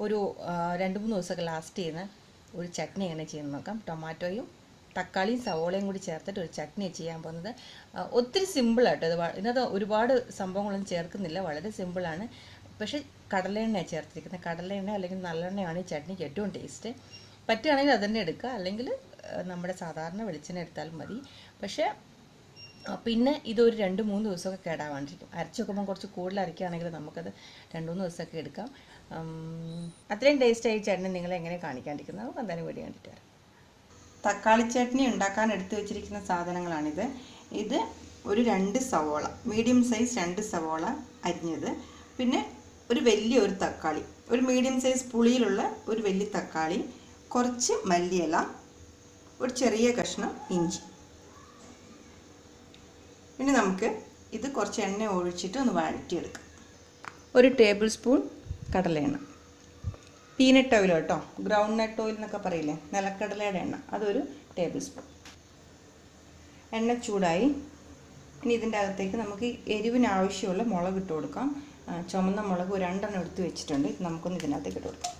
ഒരു 2-3 ദിവസമൊക്കെ ലാസ്റ്റ് ചെയ്യുന്ന ഒരു ചട്നി എങ്ങനെ ചെയ്യുന്നത് നോക്കാം. ടൊമാറ്റോയും തക്കാളിയും സവോളയും കൂടി ചേർത്തിട്ട് ഒരു ചട്നി ചെയ്യാൻ പോകുന്നത്. ഒത്തിരി സിമ്പിളാട്ടോ ഇത്. ഇതിനകത്ത് ഒരുപാട് സംഭവങ്ങളൊന്നും ചേർക്കുന്നില്ല, വളരെ സിമ്പിളാണ്. പക്ഷേ കടലെണ്ണയാണ് ചേർത്തിരിക്കുന്നത്. കടലെണ്ണ അല്ലെങ്കിൽ നല്ലെണ്ണയാണ് ഈ ചട്നിക്ക് ഏറ്റവും ടേസ്റ്റ്. പറ്റുകയാണെങ്കിൽ അത് തന്നെ എടുക്കുക, അല്ലെങ്കിൽ നമ്മുടെ സാധാരണ വെളിച്ചെണ്ണ എടുത്താലും മതി. പക്ഷേ പിന്നെ ഇതൊരു 2-3 ദിവസമൊക്കെ കേടാവാണ്ടിരിക്കും. അരച്ച് വെക്കുമ്പോൾ കുറച്ച് കൂടുതൽ അരയ്ക്കുകയാണെങ്കിൽ നമുക്കത് 2-3 ദിവസമൊക്കെ എടുക്കാം. അത്രയും ടേസ്റ്റായി ചട്നി നിങ്ങളെ എങ്ങനെ കാണിക്കാണ്ടിരിക്കുന്നത് നമുക്ക് എന്തായാലും വീഡിയോ കണ്ടിട്ട് വരാം. തക്കാളി ചട്നി ഉണ്ടാക്കാൻ എടുത്തു വെച്ചിരിക്കുന്ന സാധനങ്ങളാണിത്. ഇത് ഒരു 2 സവോള, മീഡിയം സൈസ് 2 സവോള അരിഞ്ഞത്, പിന്നെ ഒരു വലിയൊരു തക്കാളി, ഒരു മീഡിയം സൈസ് പുളിയിലുള്ള ഒരു വലിയ തക്കാളി, കുറച്ച് മല്ലിയില, ഒരു ചെറിയ കഷ്ണം ഇഞ്ചി. ഇനി നമുക്ക് ഇത് കുറച്ച് എണ്ണ ഒഴിച്ചിട്ട് ഒന്ന് വഴറ്റിയെടുക്കാം. ഒരു ടേബിൾ സ്പൂൺ കടലെണ്ണ, പീനട്ട് ഓയിൽ കേട്ടോ, ഗ്രൗണ്ട് നട്ട് ഓയിൽ എന്നൊക്കെ പറയില്ലേ, നിലക്കടലയുടെ എണ്ണ, അതൊരു ടേബിൾ സ്പൂൺ. എണ്ണ ചൂടായി. ഇനി ഇതിൻ്റെ അകത്തേക്ക് നമുക്ക് എരിവിന് ആവശ്യമുള്ള മുളക് ഇട്ട് കൊടുക്കാം. ചുമന്ന മുളക് ഒരു 2 എണ്ണം എടുത്ത് വെച്ചിട്ടുണ്ട്. നമുക്കൊന്ന് ഇതിനകത്തേക്ക് ഇട്ട് കൊടുക്കാം.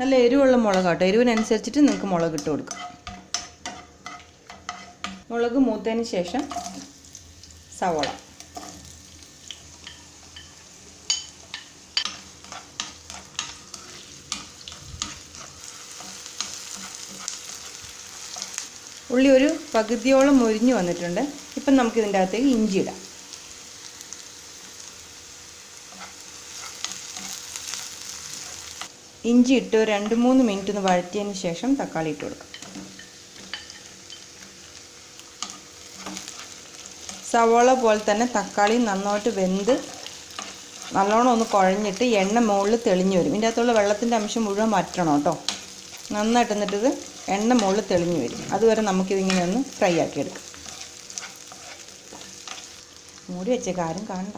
നല്ല എരിവുള്ള മുളക് കേട്ടോ, എരിവിനനുസരിച്ചിട്ട് നിങ്ങൾക്ക് മുളക് ഇട്ട് കൊടുക്കാം. മുളക് മൂത്തതിന് ശേഷം സവോള, ഉള്ളി ഒരു പകുതിയോളം മൊരിഞ്ഞ് വന്നിട്ടുണ്ട്. ഇപ്പം നമുക്ക് ഇതിൻ്റെ അകത്തേക്ക് ഇഞ്ചി ഇടാം. ഇഞ്ചി ഇട്ട് 2-3 മിനിറ്റ് ഒന്ന് വഴറ്റിയതിന് ശേഷം തക്കാളി ഇട്ട് കൊടുക്കാം. സവോള പോലെ തന്നെ തക്കാളി നന്നായിട്ട് വെന്ത് നല്ലോണം ഒന്ന് കുഴഞ്ഞിട്ട് എണ്ണ മുകളിൽ തെളിഞ്ഞു വരും. ഇതിൻ്റെ അകത്തുള്ള വെള്ളത്തിൻ്റെ അംശം മുഴുവൻ മാറ്റണം കേട്ടോ. നന്നായിട്ട് എന്നിട്ടിത് എണ്ണ മുകളിൽ തെളിഞ്ഞു വരും. അതുവരെ നമുക്കിതിങ്ങനെ ഒന്ന് ഫ്രൈ ആക്കിയെടുക്കാം. മൂടി വെച്ച കാര്യം കാണണ്ട.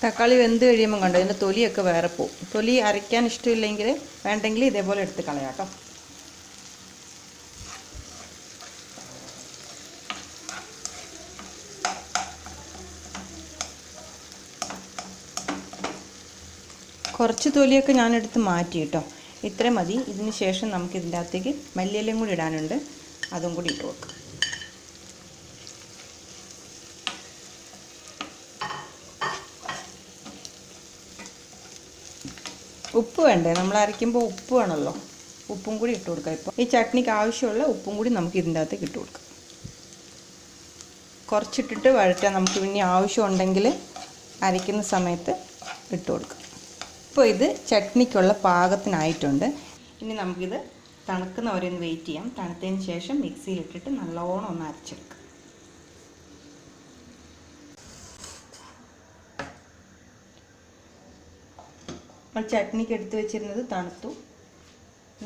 തക്കാളി വെന്ത് കഴിയുമ്പോൾ കണ്ടോ, ഇതിൻ്റെ തൊലിയൊക്കെ വേറെ പോവും. തൊലി അരയ്ക്കാൻ ഇഷ്ടമില്ലെങ്കിൽ വേണ്ടെങ്കിൽ ഇതേപോലെ എടുത്ത് കളയാം കേട്ടോ. കുറച്ച് തൊലിയൊക്കെ ഞാനെടുത്ത് മാറ്റി കേട്ടോ. ഇത്രയും മതി. ഇതിന് ശേഷം നമുക്ക് ഇതിൻ്റെ അകത്തേക്ക് മല്ലിയിലയും കൂടി ഇടാനുണ്ട്, അതും കൂടി ഇട്ട് വെക്കാം. ഉപ്പ് വേണ്ടേ, നമ്മൾ അരയ്ക്കുമ്പോൾ ഉപ്പ് വേണമല്ലോ, ഉപ്പും കൂടി ഇട്ട് കൊടുക്കാം. ഇപ്പോൾ ഈ ചട്നിക്ക് ആവശ്യമുള്ള ഉപ്പും കൂടി നമുക്ക് ഇതിൻ്റെ അകത്തേക്ക് ഇട്ട് കൊടുക്കാം. കുറച്ചിട്ടിട്ട് വഴറ്റാൻ, നമുക്ക് പിന്നെ ആവശ്യമുണ്ടെങ്കിൽ അരയ്ക്കുന്ന സമയത്ത് ഇട്ട് കൊടുക്കാം. ഇപ്പോൾ ഇത് ചട്നിക്കുള്ള പാകത്തിനായിട്ടുണ്ട്. ഇനി നമുക്കിത് തണുക്കുന്നവരെ ഒന്ന് വെയിറ്റ് ചെയ്യാം. തണുത്തതിന് ശേഷം മിക്സിയിലിട്ടിട്ട് നല്ലോണം ഒന്ന് അരച്ചെടുക്കാം. നമ്മൾ ചട്നിക്ക് എടുത്ത് വെച്ചിരുന്നത് തണുത്തു.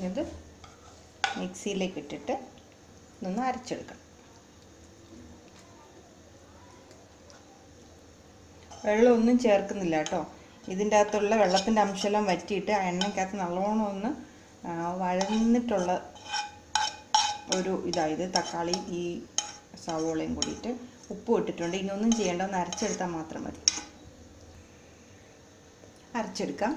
ഇത് മിക്സിയിലേക്ക് ഇട്ടിട്ട് ഇതൊന്ന് അരച്ചെടുക്കണം. വെള്ളമൊന്നും ചേർക്കുന്നില്ല കേട്ടോ. ഇതിൻ്റെ അകത്തുള്ള വെള്ളത്തിൻ്റെ അംശമെല്ലാം വറ്റിയിട്ട് ആ എണ്ണയ്ക്കകത്ത് നല്ലോണം ഒന്ന് വഴന്നിട്ടുള്ള ഒരു ഇതായത് തക്കാളി ഈ സവോളയും കൂടിയിട്ട് ഉപ്പ് ഇട്ടിട്ടുണ്ട്. ഇനിയൊന്നും ചെയ്യേണ്ട, ഒന്ന് അരച്ചെടുത്താൽ മാത്രം മതി. അരച്ചെടുക്കാം.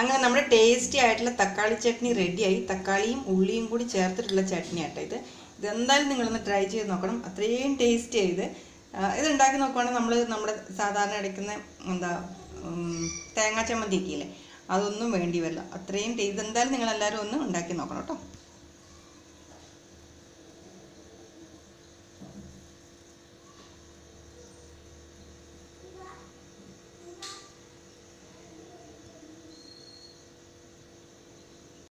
അങ്ങനെ നമ്മുടെ ടേസ്റ്റി ആയിട്ടുള്ള തക്കാളി ചട്നി റെഡിയായി. തക്കാളിയും ഉള്ളിയും കൂടി ചേർത്തിട്ടുള്ള ചട്നി ആട്ടോ ഇത്. ഇതെന്തായാലും നിങ്ങളൊന്ന് ട്രൈ ചെയ്ത് നോക്കണം, അത്രയും ടേസ്റ്റി ആയത്. ഇത് ഉണ്ടാക്കി നോക്കുവാണെങ്കിൽ നമ്മുടെ സാധാരണ അടിക്കുന്ന തേങ്ങാ ചമ്മന്തി ഒക്കെ ഇല്ലേ, അതൊന്നും വേണ്ടി വരില്ല. അത്രയും ടേസ്റ്റ്. എന്തായാലും നിങ്ങളെല്ലാവരും ഒന്ന് ഉണ്ടാക്കി നോക്കണം കേട്ടോ.